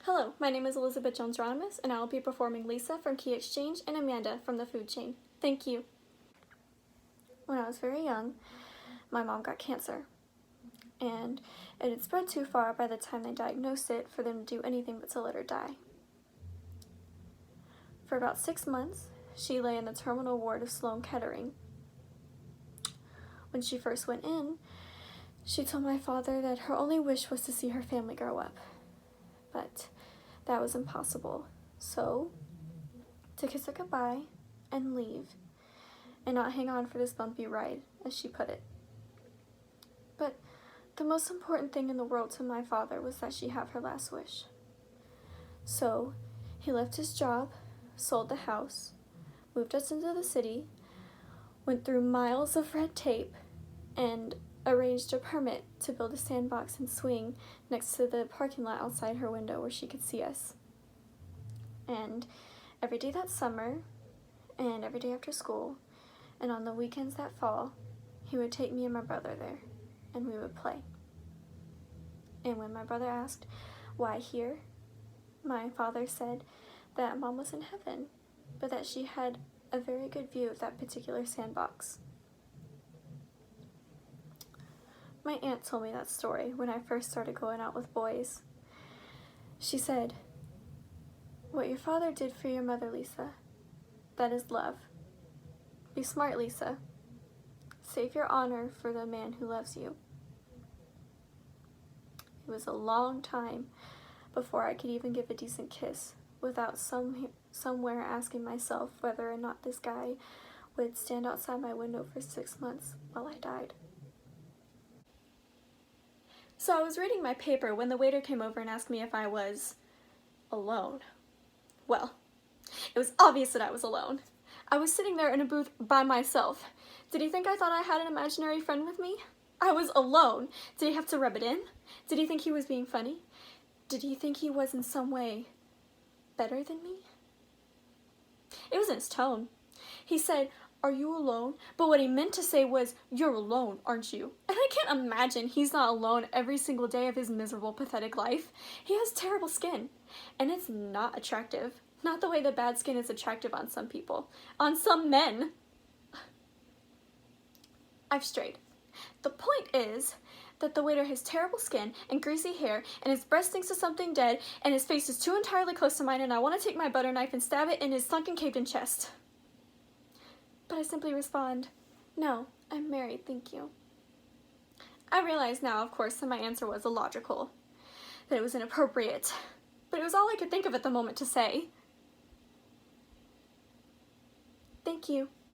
Hello, my name is Elizabeth Jones-Ronimus, and I will be performing Lisa from Key Exchange and Amanda from the food chain. Thank you. When I was very young, my mom got cancer, and it had spread too far by the time they diagnosed it for them to do anything but to let her die. For about 6 months, she lay in the terminal ward of Sloan Kettering. When she first went in, she told my father that her only wish was to see her family grow up. But that was impossible. So, to kiss her goodbye and leave, and not hang on for this bumpy ride, as she put it. But the most important thing in the world to my father was that she have her last wish. So, he left his job, sold the house, moved us into the city, went through miles of red tape, and arranged a permit to build a sandbox and swing next to the parking lot outside her window where she could see us. And every day that summer, and every day after school, and on the weekends that fall, he would take me and my brother there, and we would play. And when my brother asked, "Why here?" my father said that Mom was in heaven, but that she had a very good view of that particular sandbox. My aunt told me that story when I first started going out with boys. She said, "What your father did for your mother, Lisa, that is love. Be smart, Lisa. Save your honor for the man who loves you." It was a long time before I could even give a decent kiss without somewhere asking myself whether or not this guy would stand outside my window for 6 months while I died. So I was reading my paper when the waiter came over and asked me if I was alone. Well, it was obvious that I was alone. I was sitting there in a booth by myself. Did he think I thought I had an imaginary friend with me? I was alone. Did he have to rub it in? Did he think he was being funny? Did he think he was in some way better than me? It was in his tone. He said, "Are you alone?" But what he meant to say was, "You're alone, aren't you?" And I can't imagine he's not alone every single day of his miserable, pathetic life. He has terrible skin, and it's not attractive. Not the way that bad skin is attractive on some people. On some men. I've strayed. The point is that the waiter has terrible skin and greasy hair, and his breast stinks of something dead, and his face is too entirely close to mine, and I want to take my butter knife and stab it in his sunken, caved-in chest. But I simply respond, "No, I'm married, thank you." I realize now, of course, that my answer was illogical, that it was inappropriate, but it was all I could think of at the moment to say. Thank you.